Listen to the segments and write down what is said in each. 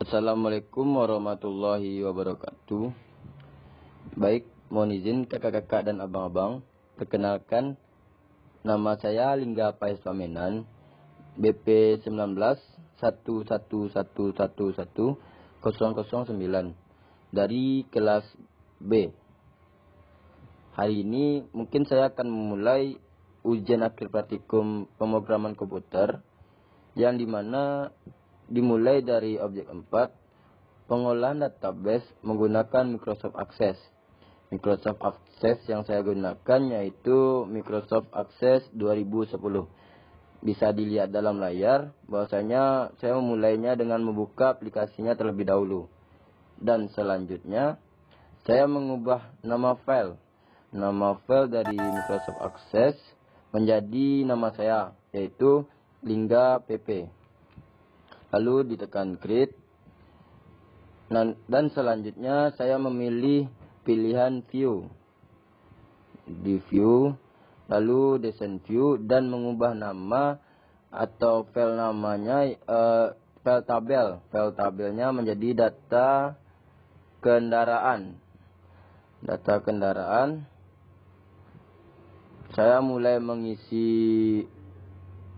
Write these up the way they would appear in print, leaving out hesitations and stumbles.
Assalamualaikum warahmatullahi wabarakatuh. Baik, mohon izin kakak-kakak dan abang-abang. Perkenalkan, nama saya Lingga Pais Pamenan, BP 19 11111 009 dari kelas B. Hari ini mungkin saya akan memulai ujian akhir praktikum pemrograman komputer yang dimana dimulai dari objek 4, pengolahan database menggunakan Microsoft Access. Microsoft Access yang saya gunakan yaitu Microsoft Access 2010. Bisa dilihat dalam layar bahwasanya saya memulainya dengan membuka aplikasinya terlebih dahulu. Dan selanjutnya saya mengubah nama file. Nama file dari Microsoft Access menjadi nama saya, yaitu Lingga PP. Lalu ditekan create. Dan selanjutnya saya memilih pilihan view. Di view, lalu design view dan mengubah nama atau file namanya file tabel. File tabelnya menjadi data kendaraan. Data kendaraan. Saya mulai mengisi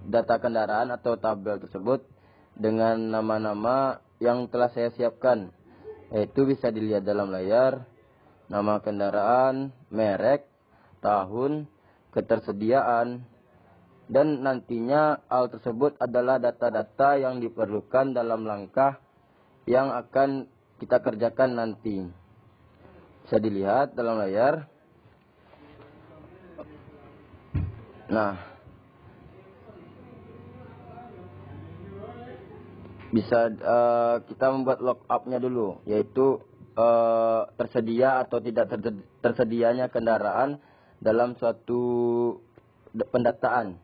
data kendaraan atau tabel tersebut dengan nama-nama yang telah saya siapkan. Yaitu bisa dilihat dalam layar, nama kendaraan, merek, tahun, ketersediaan, dan nantinya hal tersebut adalah data-data yang diperlukan dalam langkah yang akan kita kerjakan nanti. Bisa dilihat dalam layar. Nah, bisa kita membuat lookup-nya dulu, yaitu tersedia atau tidak tersedianya kendaraan dalam suatu pendataan.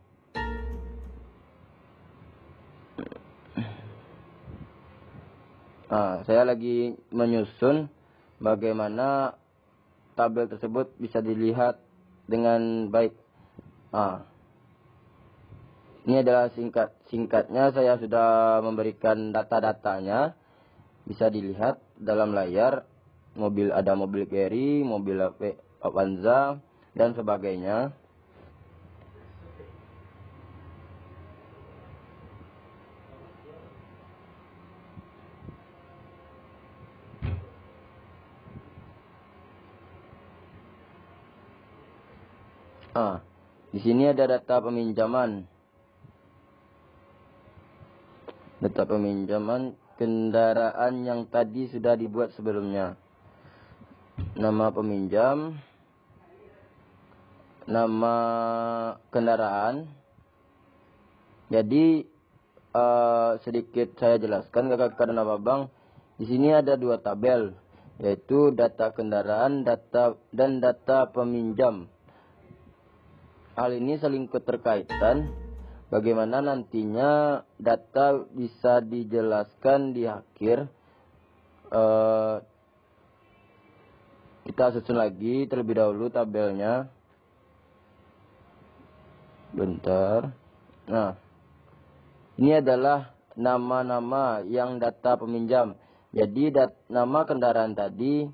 Nah, saya lagi menyusun bagaimana tabel tersebut bisa dilihat dengan baik. Nah, ini adalah singkatnya, saya sudah memberikan data-datanya. Bisa dilihat dalam layar, ada mobil carry, mobil Avanza, dan sebagainya. Di sini ada data peminjaman. Data peminjaman kendaraan yang tadi sudah dibuat sebelumnya. Nama peminjam, nama kendaraan. Jadi sedikit saya jelaskan kakak-kakak dan abang. Di sini ada dua tabel, yaitu data kendaraan, dan data peminjam. Hal ini saling keterkaitan. Bagaimana nantinya data bisa dijelaskan di akhir. Kita susun lagi terlebih dahulu tabelnya. Bentar. Nah, ini adalah nama-nama yang data peminjam. Jadi nama kendaraan tadi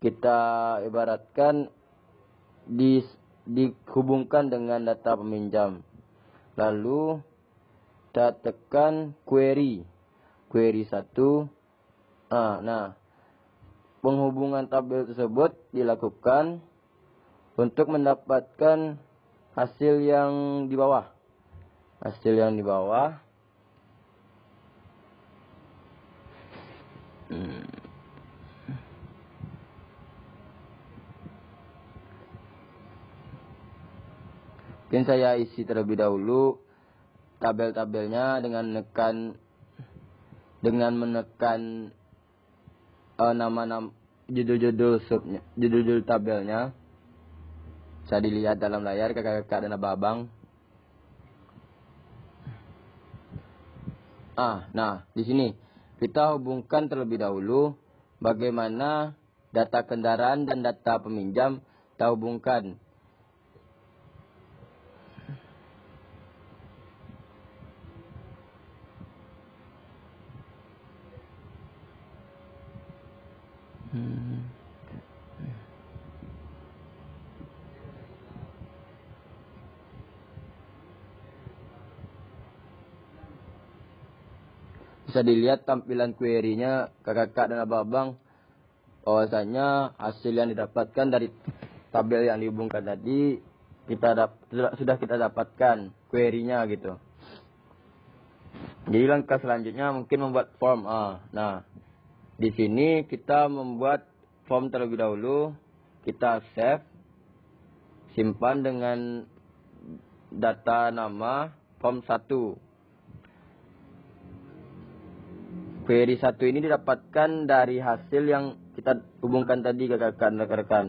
kita ibaratkan dihubungkan dengan data peminjam. Lalu kita tekan query 1. Nah, penghubungan tabel tersebut dilakukan untuk mendapatkan hasil yang di bawah. Mungkin saya isi terlebih dahulu tabel-tabelnya dengan menekan nama-nama judul tabelnya. Bisa dilihat dalam layar kakak-kakak dan abang-abang. Nah, di sini kita hubungkan terlebih dahulu bagaimana data kendaraan dan data peminjam kita hubungkan. Bisa dilihat tampilan query-nya kakak-kakak dan abang-abang, bahwasanya hasil yang didapatkan dari tabel yang dihubungkan tadi sudah kita dapatkan query-nya gitu. Jadi langkah selanjutnya mungkin membuat form. Nah, di sini kita membuat form terlebih dahulu. Kita save, simpan dengan data nama form 1. Query 1 ini didapatkan dari hasil yang kita hubungkan tadi kakak-kakak dan rekan-rekan.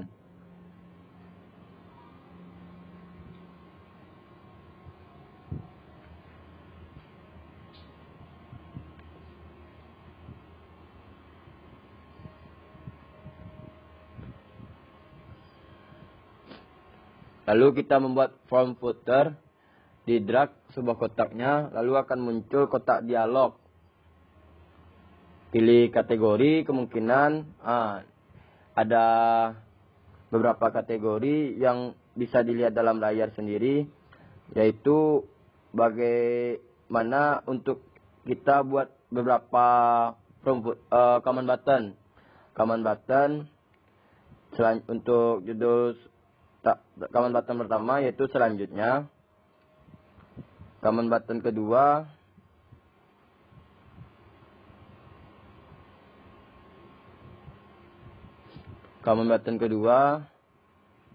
Lalu kita membuat form footer, di drag sebuah kotaknya, lalu akan muncul kotak dialog. Pilih kategori, kemungkinan ada beberapa kategori yang bisa dilihat dalam layar sendiri, yaitu bagaimana untuk kita buat beberapa command button. Command button untuk judul command button pertama yaitu selanjutnya. Command button kedua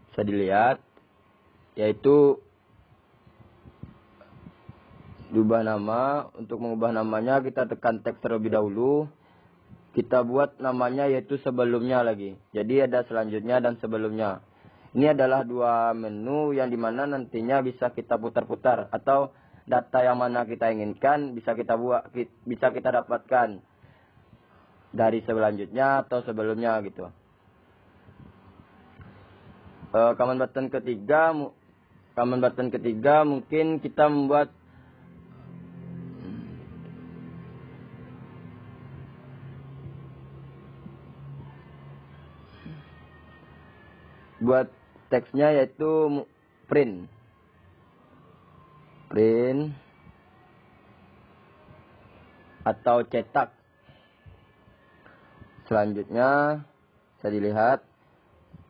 bisa dilihat, yaitu diubah nama. Untuk mengubah namanya kita tekan teks terlebih dahulu. Kita buat namanya yaitu sebelumnya lagi. Jadi ada selanjutnya dan sebelumnya. Ini adalah dua menu yang dimana nantinya bisa kita putar-putar, atau data yang mana kita inginkan bisa kita dapatkan dari selanjutnya atau sebelumnya gitu. Command button ketiga mungkin kita membuat teksnya yaitu print atau cetak. Selanjutnya bisa dilihat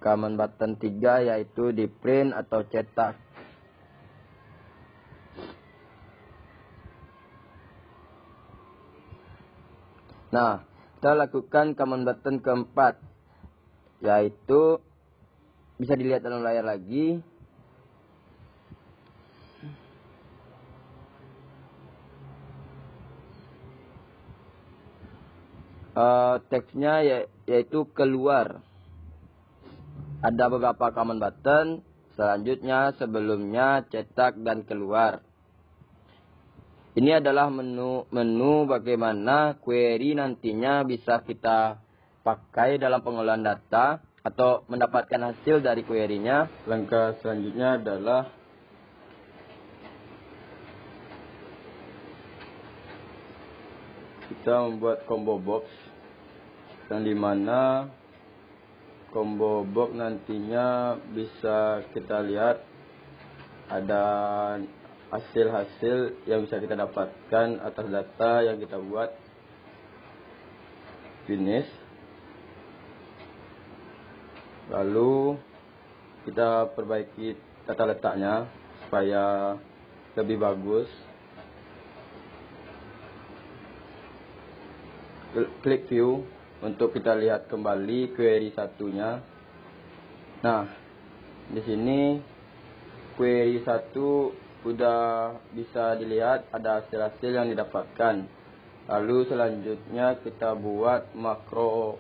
command button 3 yaitu di print atau cetak. Nah, kita lakukan command button keempat, yaitu bisa dilihat dalam layar lagi. Teksnya yaitu keluar. Ada beberapa command button, selanjutnya, sebelumnya, cetak, dan keluar. Ini adalah menu bagaimana query nantinya bisa kita pakai dalam pengolahan data atau mendapatkan hasil dari query-nya. Langkah selanjutnya adalah kita membuat combo box, yang dimana combo box nantinya bisa kita lihat ada hasil-hasil yang bisa kita dapatkan atas data yang kita buat. Finish. Lalu kita perbaiki tata letaknya supaya lebih bagus. Klik view untuk kita lihat kembali query satunya. Nah, di sini query 1 udah bisa dilihat ada hasil-hasil yang didapatkan. Lalu selanjutnya kita buat makro.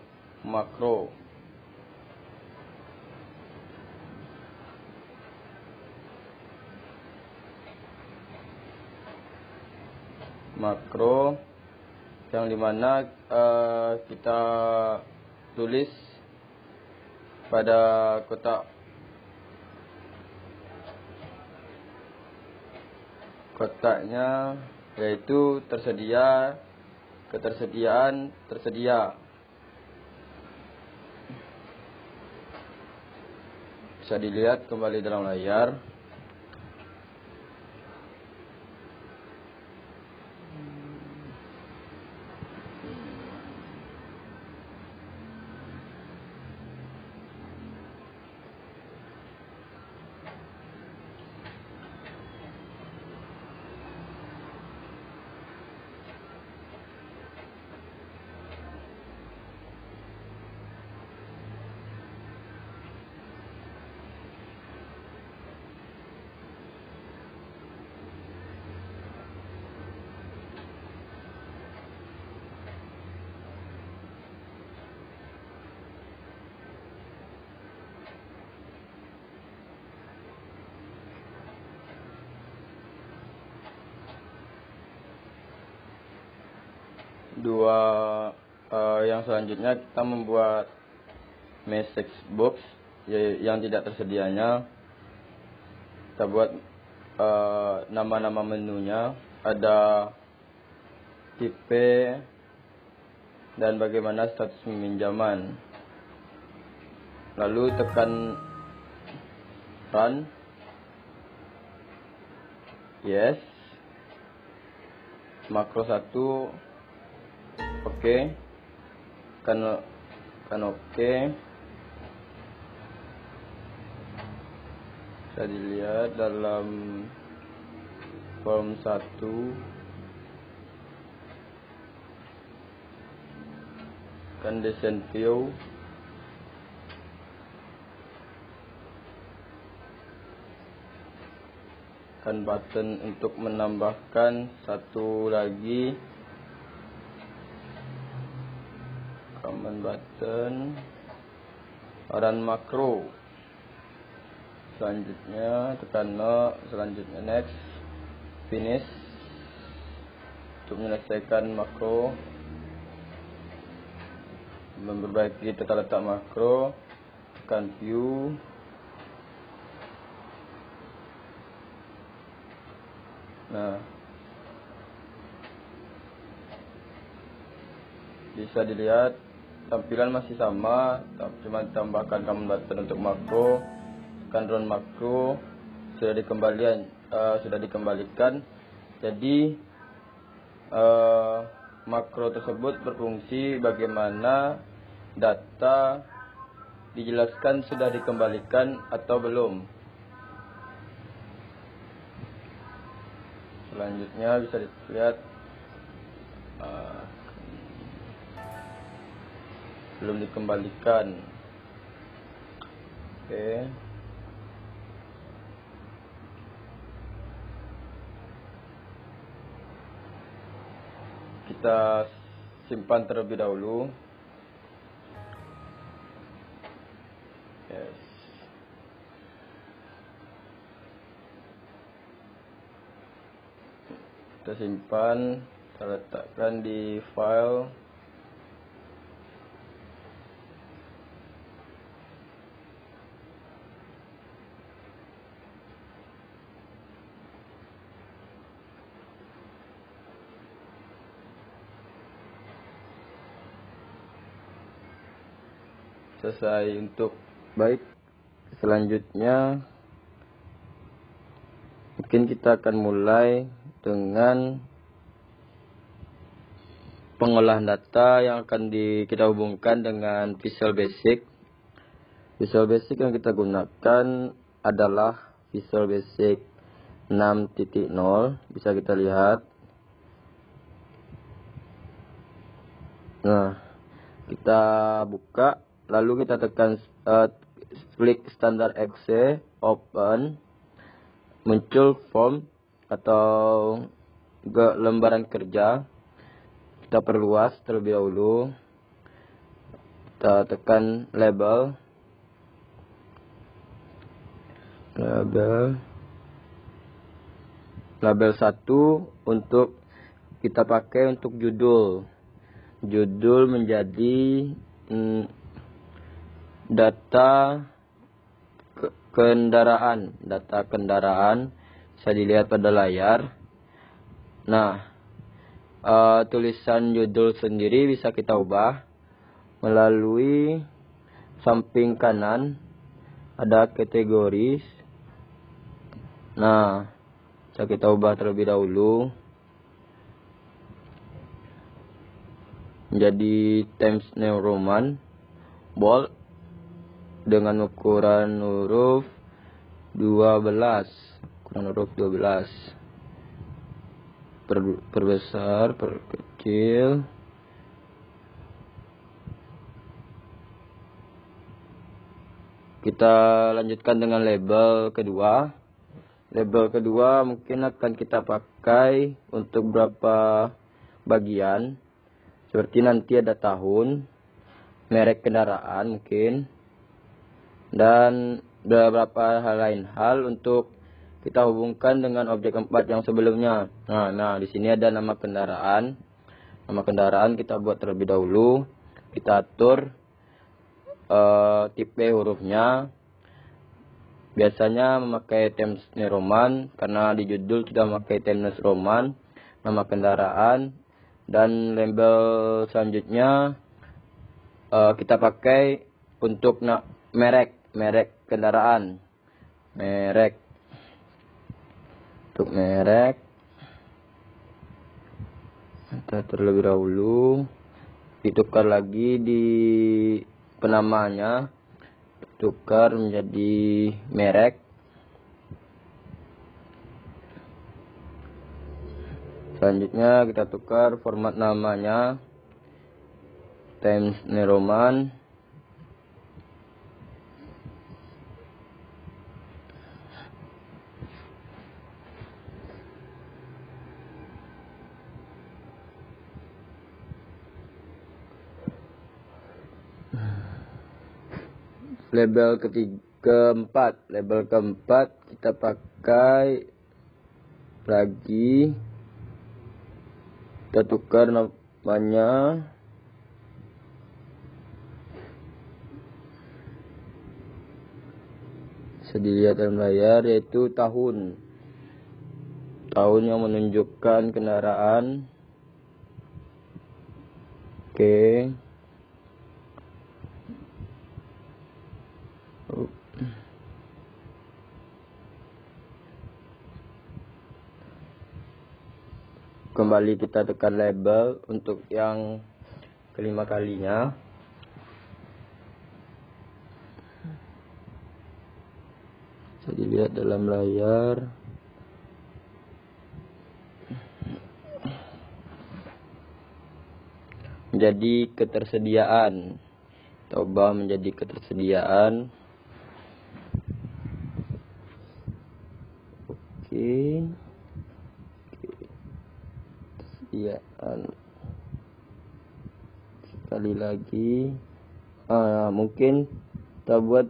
Yang dimana kita tulis pada kotaknya yaitu tersedia, ketersediaan, tersedia. Bisa dilihat kembali dalam layar. Yang selanjutnya kita membuat message box yang tidak tersedianya. Kita buat nama-nama menunya, ada tipe dan bagaimana status peminjaman. Lalu tekan run, yes, makro 1, oke, kan oke. Bisa dilihat dalam form 1 kan desain view, kan button untuk menambahkan satu lagi command button, run makro. Selanjutnya tekan no, selanjutnya next, finish. Untuk menyelesaikan makro, memperbaiki tata letak makro, tekan view, nah bisa dilihat tampilan masih sama, cuma tambahkan command button untuk makro. Tekan run makro, sudah dikembalikan. Jadi makro tersebut berfungsi bagaimana data dijelaskan sudah dikembalikan atau belum. Selanjutnya bisa dilihat belum dikembalikan. Oke. Kita simpan terlebih dahulu. Yes. Kita simpan, kita letakkan di file. Selesai untuk baik. Selanjutnya mungkin kita akan mulai dengan pengolahan data yang akan kita hubungkan dengan Visual Basic. Visual Basic yang kita gunakan adalah Visual Basic 6.0. Bisa kita lihat. Nah, kita buka, lalu kita tekan klik standar exe, open, muncul form atau lembaran kerja. Kita perluas terlebih dahulu. Kita tekan label, label 1 untuk kita pakai untuk judul. Judul menjadi data kendaraan, data kendaraan bisa dilihat pada layar. Nah, tulisan judul sendiri bisa kita ubah melalui samping kanan ada kategoris. Nah, kita ubah terlebih dahulu menjadi Times New Roman bold dengan ukuran huruf 12, perbesar, perkecil. Kita lanjutkan dengan label kedua. Label kedua mungkin akan kita pakai untuk beberapa bagian, seperti nanti ada tahun, merek kendaraan mungkin, dan beberapa lain hal untuk kita hubungkan dengan objek 4 yang sebelumnya. Nah, di sini ada nama kendaraan. Nama kendaraan kita buat terlebih dahulu. Kita atur tipe hurufnya. Biasanya memakai Times New Roman karena di judul sudah memakai Times New Roman. Nama kendaraan. Dan label selanjutnya kita pakai untuk merek kendaraan. Untuk merek kita terlebih dahulu ditukar lagi di penamanya, tukar menjadi merek. Selanjutnya kita tukar format namanya Times New Roman. Label keempat kita pakai lagi, kita tukar namanya bisa dilihat dalam layar, yaitu tahun yang menunjukkan kendaraan. Oke. Kembali kita tekan label untuk yang kelima kalinya. Bisa dilihat dalam layar. Menjadi ketersediaan. Coba menjadi ketersediaan. Oke. Ketersediaan. Sekali lagi. Mungkin kita buat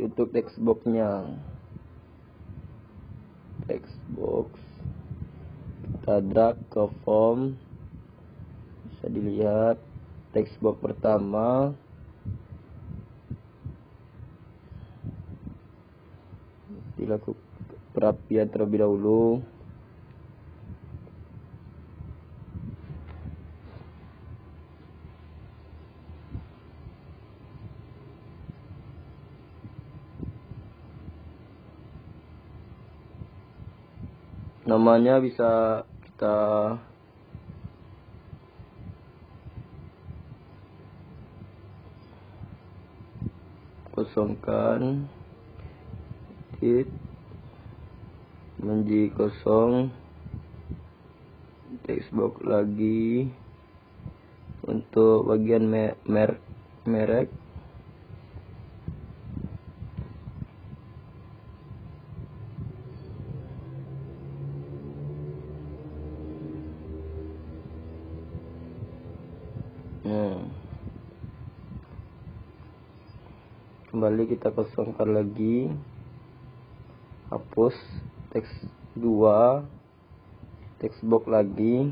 untuk text box-nya. Text box. Kita drag ke form. Bisa dilihat text box pertama. Dilakukan perapian terlebih dahulu. Namanya bisa kita kosongkan, menjadi kosong, text box lagi untuk bagian merek. Kembali kita kosongkan lagi, hapus teks 2, text box lagi.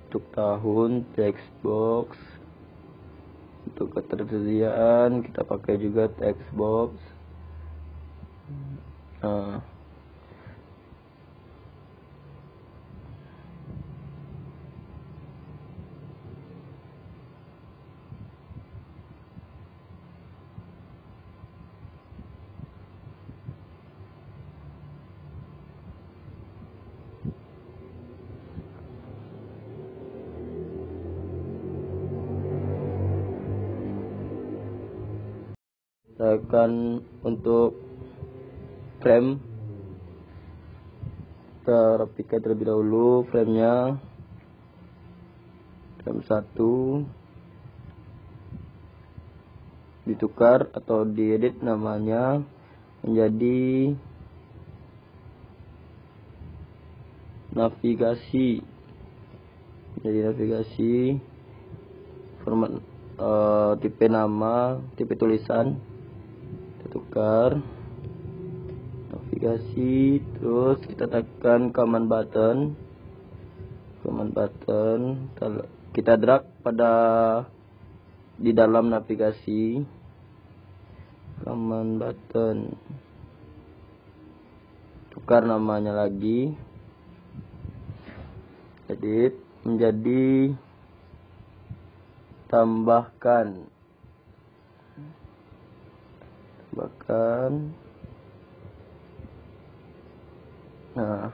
Untuk tahun text box Untuk ketersediaan kita pakai juga text box. Nah, saya akan untuk frame, kita rapikan terlebih dahulu framenya. Frame 1 ditukar atau diedit namanya menjadi navigasi. Format tipe nama, tipe tulisan kita tukar navigasi. Terus kita tekan command button, kita drag pada di dalam navigasi. Command button, tukar namanya lagi, edit menjadi tambahkan. Nah,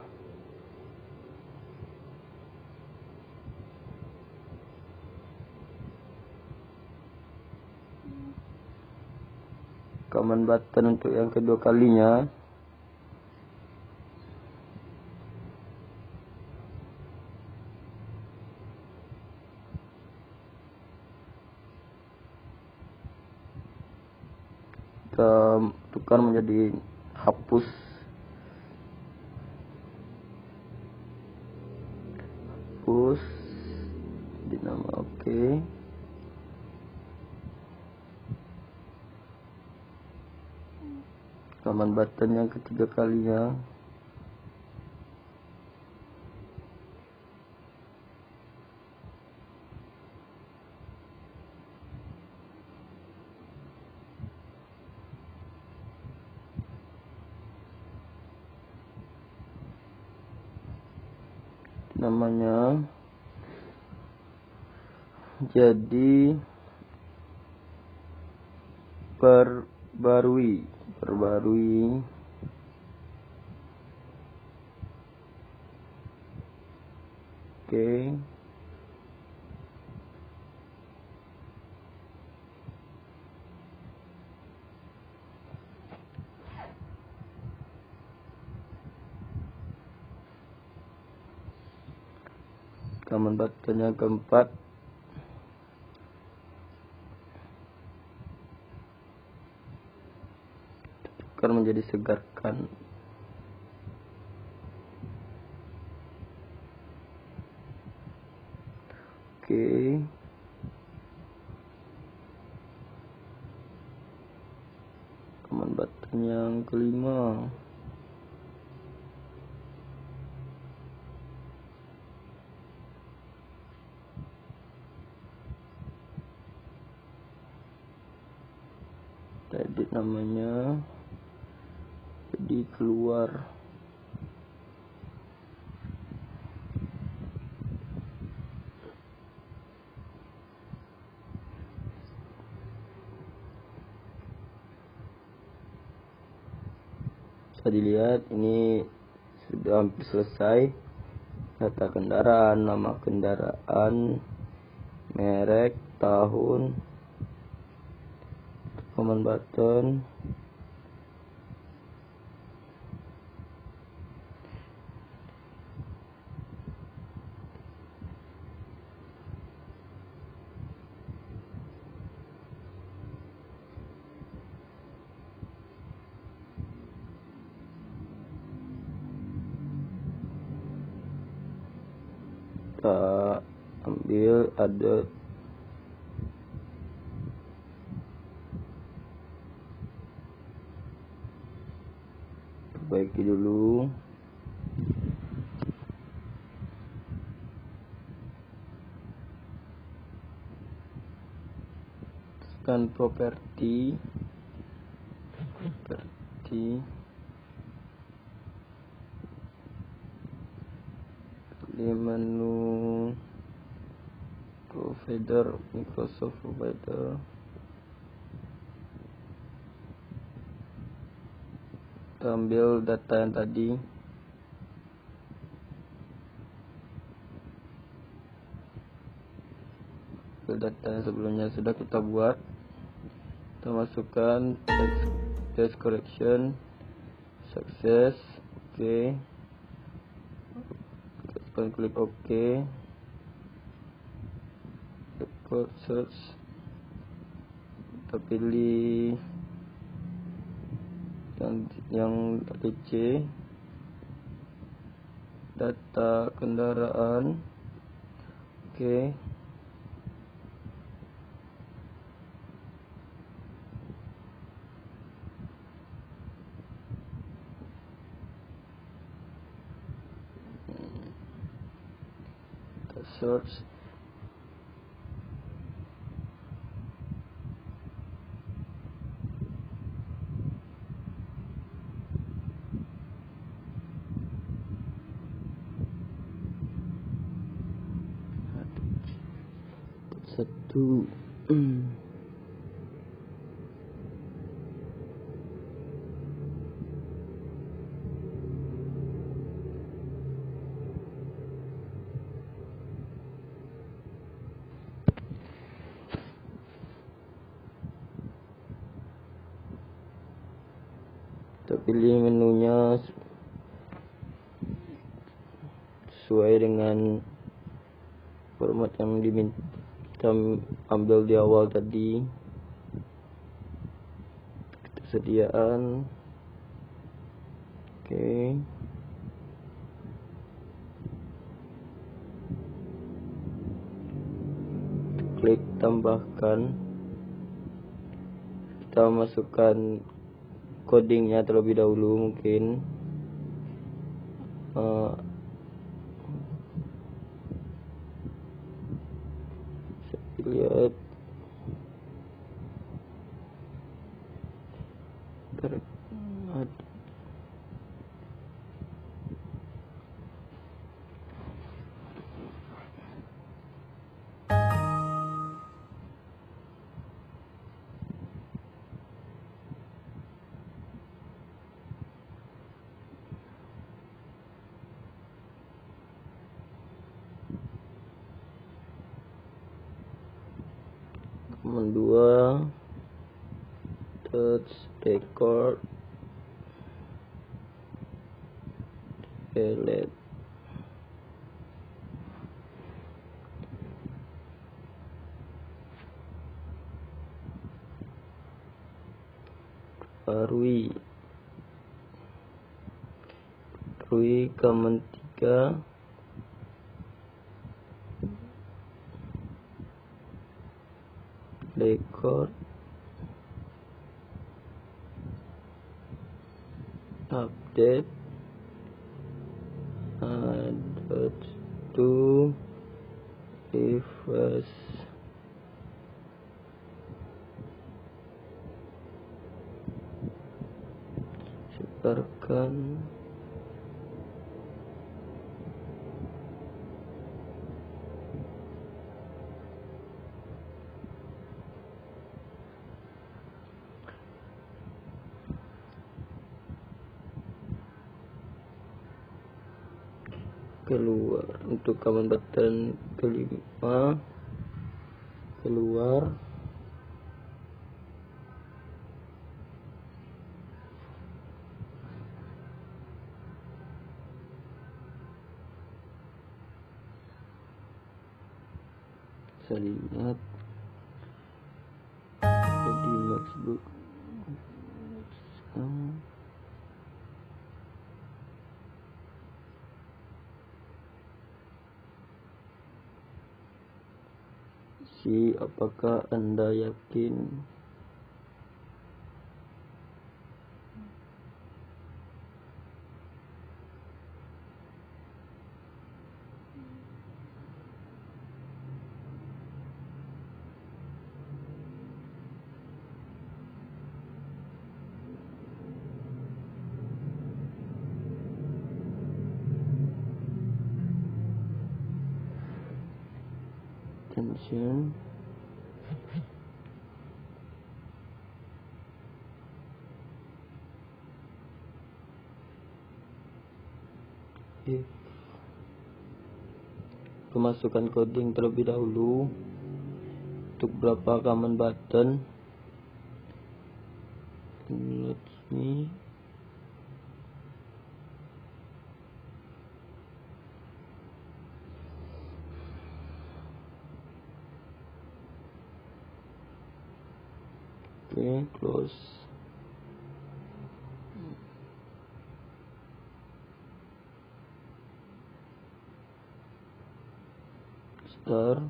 command button untuk yang kedua kalinya. Kita tukar menjadi hapus. Di nama oke. Command button yang ketiga kalinya. Namanya jadi perbarui. Oke. Command button yang keempat. Tukar menjadi segarkan. Oke. Command button yang kelima. Edit namanya jadi keluar. Bisa dilihat ini sudah hampir selesai. Data kendaraan, nama kendaraan, merek, tahun, command button. Kita ambil ada perbaiki dulu. masukkan properti di menu provider, Microsoft provider, kita ambil data yang tadi, data yang sebelumnya sudah kita buat, kita masukkan text correction success. Oke, kita klik OK, record search, kita pilih yang DC, data kendaraan. Oke, search, satu. Kita pilih menunya sesuai dengan format yang diminta, kita ambil di awal tadi. Ketersediaan. Oke, klik tambahkan, kita masukkan codingnya terlebih dahulu. Mungkin saya lihat command 2 touch record delete. Rui command 3 record update add to refresh. Sebarkan keluar. Untuk command button kelima, keluar. Saya lihat jadi MacBook apakah Anda yakin? extension if kemasukkan coding terlebih dahulu untuk berapa command button. Let me close. Start.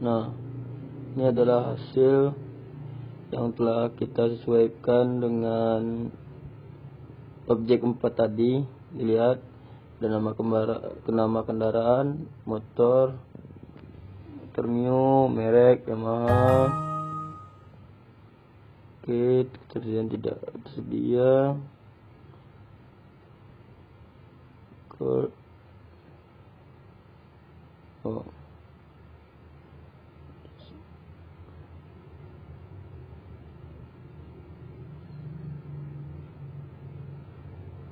Nah, ini adalah hasil yang telah kita sesuaikan dengan objek 4 tadi. Dilihat ada nama kendaraan, motor Mio, merek Yamaha. Oke, ketersediaan tidak tersedia.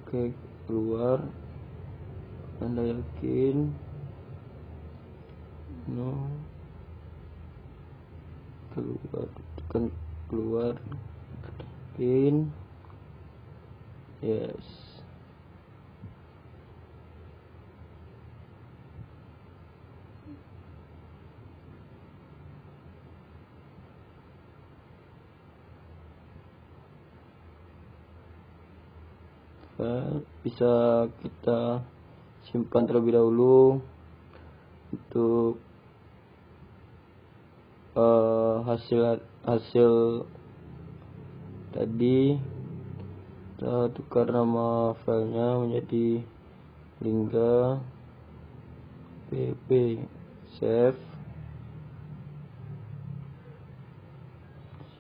Oke, keluar. Anda yakin? No. Tekan keluar. Yakin? Yes. Bisa kita simpan terlebih dahulu untuk hasil tadi. Kita tukar nama filenya menjadi lingga pp, save,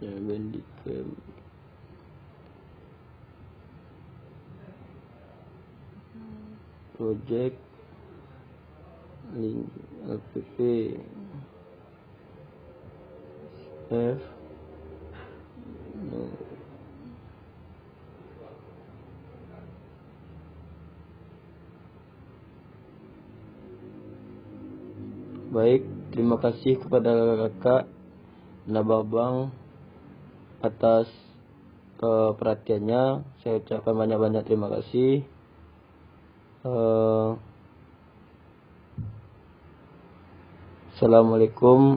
bandicam. Project link lpp f no. Baik, terima kasih kepada kakak Nababang atas perhatiannya. Saya ucapkan banyak-banyak terima kasih. Assalamualaikum